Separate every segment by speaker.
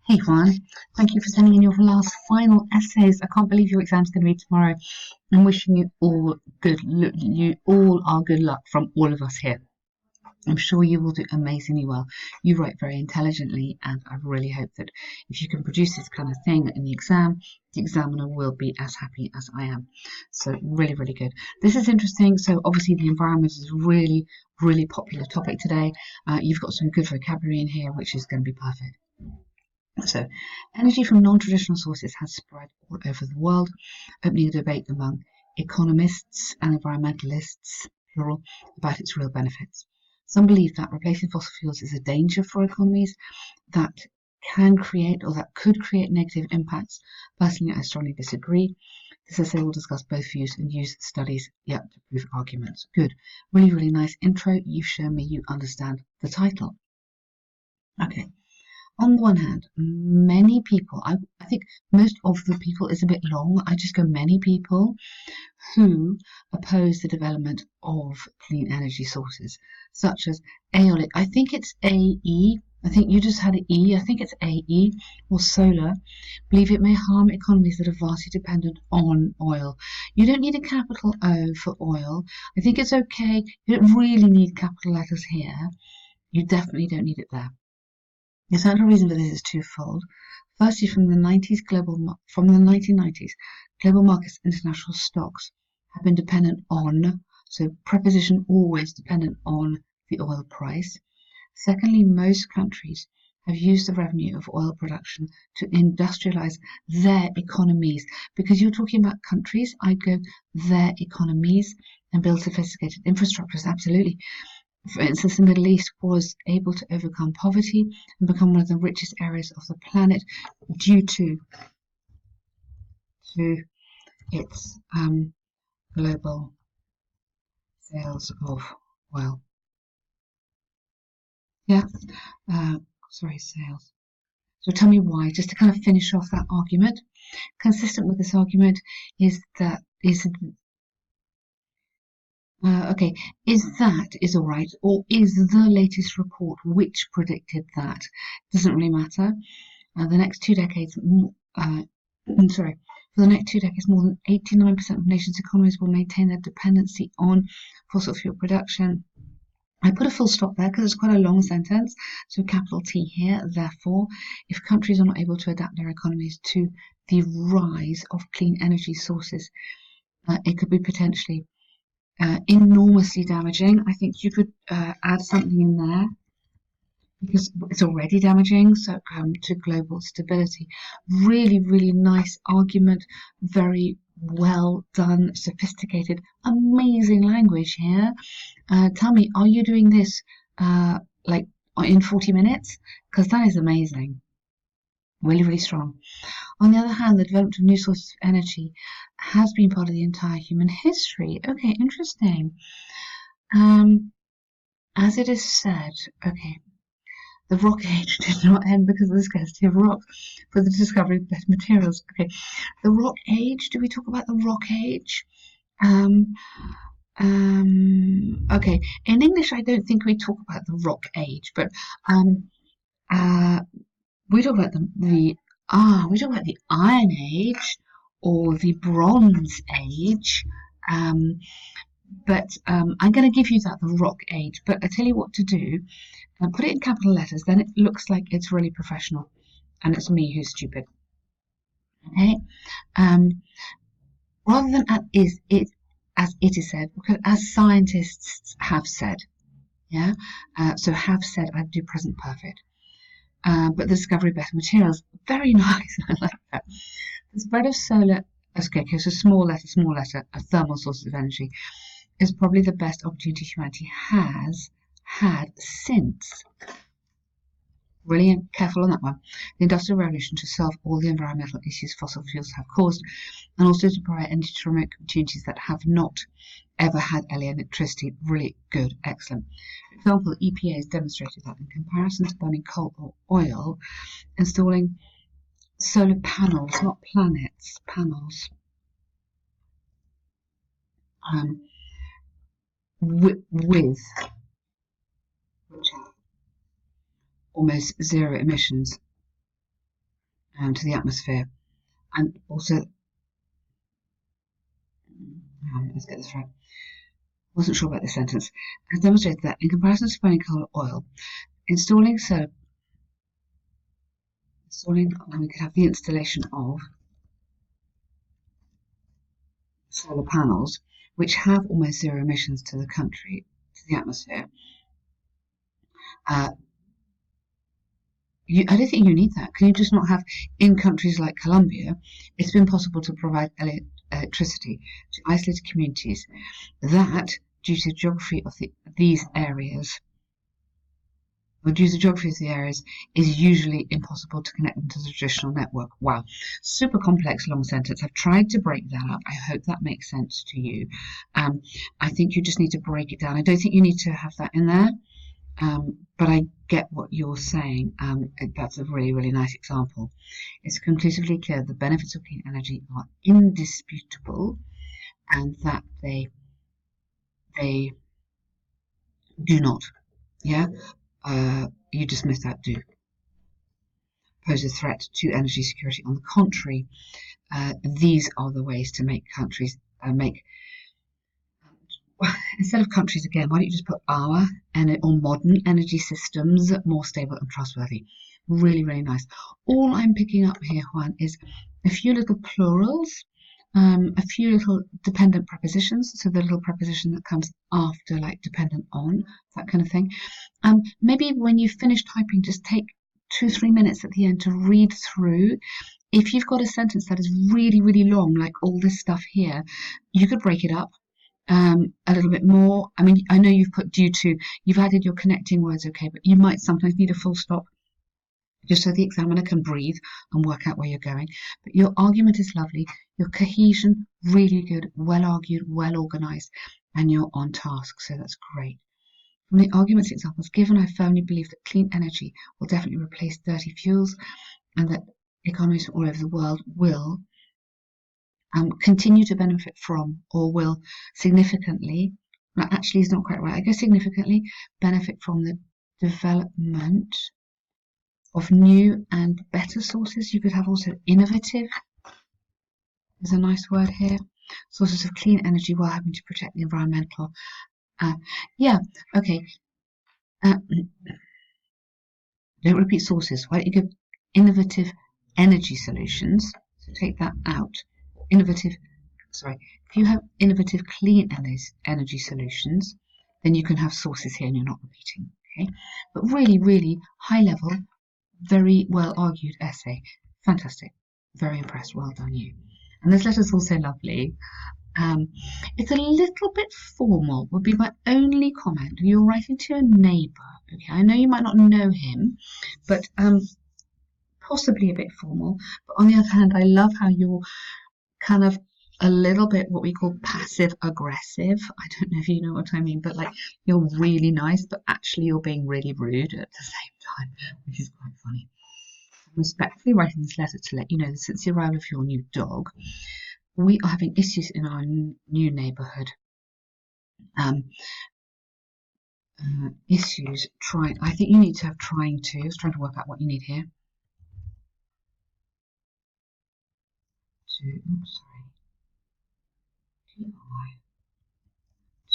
Speaker 1: Hey Juan, thank you for sending in your last final essays. I can't believe your exam's going to be tomorrow. I'm wishing you all you all our good luck from all of us here. I'm sure you will do amazingly well. You write very intelligently, and I really hope that if you can produce this kind of thing in the examiner will be as happy as I am. So really, really good. This is interesting. So obviously the environment is really, really popular topic today. You've got some good vocabulary in here, which is going to be perfect. So, energy from non-traditional sources has spread all over the world, opening a debate among economists and environmentalists, plural, about its real benefits. Some believe that replacing fossil fuels is a danger for economies that can create or that could create negative impacts. Personally, I strongly disagree. This essay will discuss both views and use studies yet to prove arguments. Good. Really, really nice intro. You've shown me you understand the title. Okay. On the one hand, many people, I think most of the people is a bit long. I just go many people who oppose the development of clean energy sources, such as aeolic. I think it's AE. I think you just had an E. I think it's AE or solar. Believe it may harm economies that are vastly dependent on oil. You don't need a capital O for oil. I think it's okay. You don't really need capital letters here. You definitely don't need it there. The central reason for this is twofold. Firstly, from the 1990s, global markets international stocks have been dependent on, so preposition always dependent on the oil price. Secondly, most countries have used the revenue of oil production to industrialize their economies. Because you're talking about countries, I'd go their economies and build sophisticated infrastructures, absolutely. For instance, the Middle East was able to overcome poverty and become one of the richest areas of the planet due to its global sales of oil. Yeah, sorry, sales. So tell me why, just to kind of finish off that argument. Consistent with this argument is okay, is all right, or is the latest report which predicted that? Doesn't really matter. The next 2 decades, sorry, for the next 2 decades, more than 89% of nations' economies will maintain their dependency on fossil fuel production. I put a full stop there because it's quite a long sentence, so capital T here. Therefore, if countries are not able to adapt their economies to the rise of clean energy sources, it could be potentially enormously damaging. I think you could add something in there because it's already damaging, so to global stability. Really, really nice argument, very well done, sophisticated, amazing language here. Tell me, are you doing this like in 40 minutes? Because that is amazing. Really, really strong. On the other hand, the development of new sources of energy has been part of the entire human history. Okay, interesting. As it is said, okay, the rock age did not end because of the scarcity of rock for the discovery of better materials. Okay, the rock age, do we talk about the rock age? Okay, in English I don't think we talk about the rock age, but we talk about we talk about the Iron Age or the Bronze Age. But I'm going to give you that, the rock age. But I tell you what to do, and put it in capital letters. Then it looks like it's really professional, and it's me who's stupid. Okay. Rather than as it is said, because as scientists have said. Yeah. So have said. I do present perfect. But the discovery of better materials, very nice. I like that. The spread of solar. Okay, so small letter, a thermal sources of energy is probably the best opportunity humanity has had since. Really careful on that one. The Industrial Revolution to solve all the environmental issues fossil fuels have caused, and also to provide energy to remote communities that have not ever had electricity. Really good, excellent. For example, the EPA has demonstrated that in comparison to burning coal or oil, installing solar panels, not planets, panels, with almost zero emissions to the atmosphere. And also, let's get this right. Wasn't sure about this sentence. Has demonstrated that in comparison to burning coal or oil, installing we could have the installation of solar panels, which have almost zero emissions to the atmosphere. I don't think you need that. Can you just not have, in countries like Colombia, it's been possible to provide electricity to isolated communities that, due to the geography of these areas, is usually impossible to connect them to the traditional network. Wow, super complex long sentence. I've tried to break that up. I hope that makes sense to you. I think you just need to break it down. I don't think you need to have that in there. But I get what you're saying. That's a really, really nice example. It's conclusively clear the benefits of clean energy are indisputable, and that they do not, you just missed that, do pose a threat to energy security. On the contrary, these are the ways to make countries instead of countries again, why don't you just put our or modern energy systems more stable and trustworthy? Really, really nice. All I'm picking up here, Juan, is a few little plurals, a few little dependent prepositions. So the little preposition that comes after, like dependent on, that kind of thing. Maybe when you finish typing, just take 2-3 minutes at the end to read through. If you've got a sentence that is really, really long, like all this stuff here, you could break it up a little bit more. I mean, I know you've put due to, you've added your connecting words, okay, but you might sometimes need a full stop just so the examiner can breathe and work out where you're going. But your argument is lovely, your cohesion, really good, well argued, well organised, and you're on task, so that's great. From the arguments examples given, I firmly believe that clean energy will definitely replace dirty fuels, and that economies from all over the world will continue to benefit from, or will significantly, no, actually is not quite right, I guess significantly benefit from the development of new and better sources. You could have also innovative, is a nice word here, sources of clean energy while having to protect the environmental. Yeah, okay. Don't repeat sources. Why don't you give innovative energy solutions? So take that out. Innovative, sorry, if you have innovative clean energy solutions, then you can have sources here and you're not repeating, okay? But really, really high level, very well argued essay. Fantastic. Very impressed. Well done, you. And this letter's also lovely. It's a little bit formal, would be my only comment. You're writing to a neighbour, okay? I know you might not know him, but possibly a bit formal. But on the other hand, I love how you're kind of a little bit what we call passive aggressive. I don't know if you know what I mean, but like you're really nice, but actually you're being really rude at the same time, which is quite funny. I'm respectfully writing this letter to let you know that since the arrival of your new dog, we are having issues in our new neighbourhood. Issues trying. I think you need to have trying to. I was trying to work out what you need here.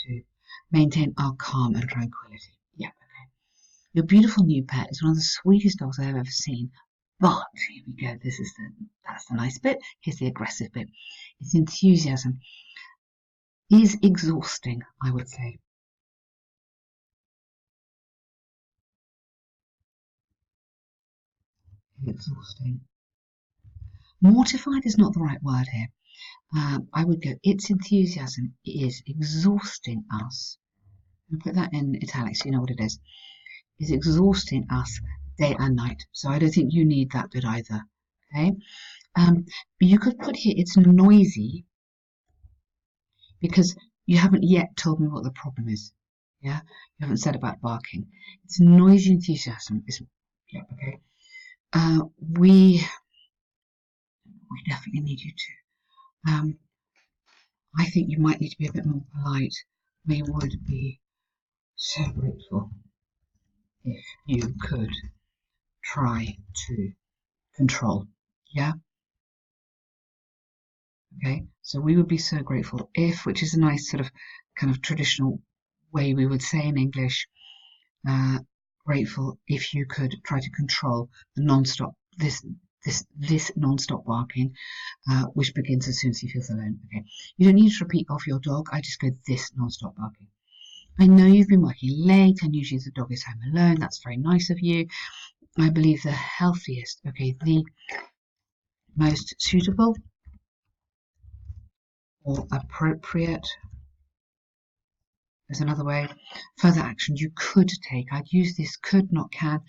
Speaker 1: To maintain our calm and tranquility. Yeah, okay. Your beautiful new pet is one of the sweetest dogs I have ever seen. But here we go. That's the nice bit. Here's the aggressive bit. Its enthusiasm is exhausting, I would say. Exhausting. Mortified is not the right word here. I would go, its enthusiasm is exhausting us. I'll put that in italics so you know what it is. Is exhausting us day and night. So I don't think you need that bit either. Okay. But you could put here it's noisy because you haven't yet told me what the problem is. Yeah, you haven't said about barking. It's noisy enthusiasm. Yeah, okay. We definitely need you to. I think you might need to be a bit more polite. We would be so grateful if you could try to control Yeah. Okay. So we would be so grateful if, which is a nice sort of kind of traditional way we would say in English, uh, grateful if you could try to control the non-stop this non-stop barking, which begins as soon as he feels alone. Okay. You don't need to repeat off your dog. I just go this non-stop barking. I know you've been working late and usually the dog is home alone. That's very nice of you. I believe the healthiest, okay, the most suitable or appropriate, there's another way, further action you could take. I'd use this could, not can,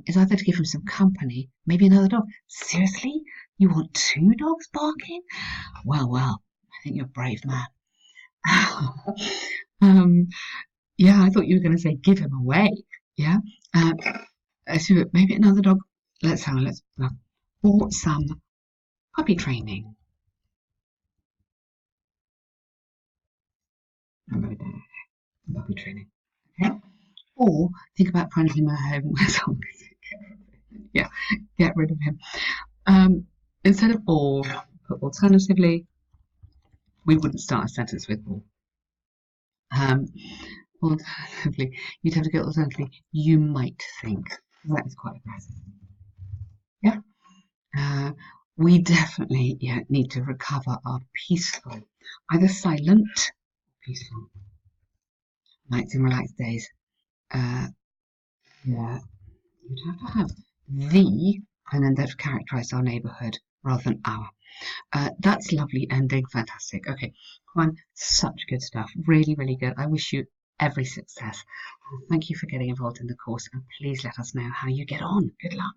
Speaker 1: is either to give him some company, maybe another dog. Seriously? You want two dogs barking? Well, I think you're a brave man. um, yeah, I thought you were going to say give him away. Yeah. So maybe another dog. Let's or some puppy training. Puppy training. Okay. Or think about finding him a home where someone can take care of him. Yeah, get rid of him. Instead of or, but alternatively, we wouldn't start a sentence with or. Alternatively, you'd have to go alternatively, you might think. That is quite aggressive. Yeah. Uh, we definitely need to recover our peaceful, either silent or peaceful nights and relaxed days. Uh, yeah, you'd have to have the, and then they've characterised our neighbourhood rather than our. That's lovely ending, fantastic. Okay, Juan, such good stuff, really, really good. I wish you every success. Thank you for getting involved in the course, and please let us know how you get on. Good luck.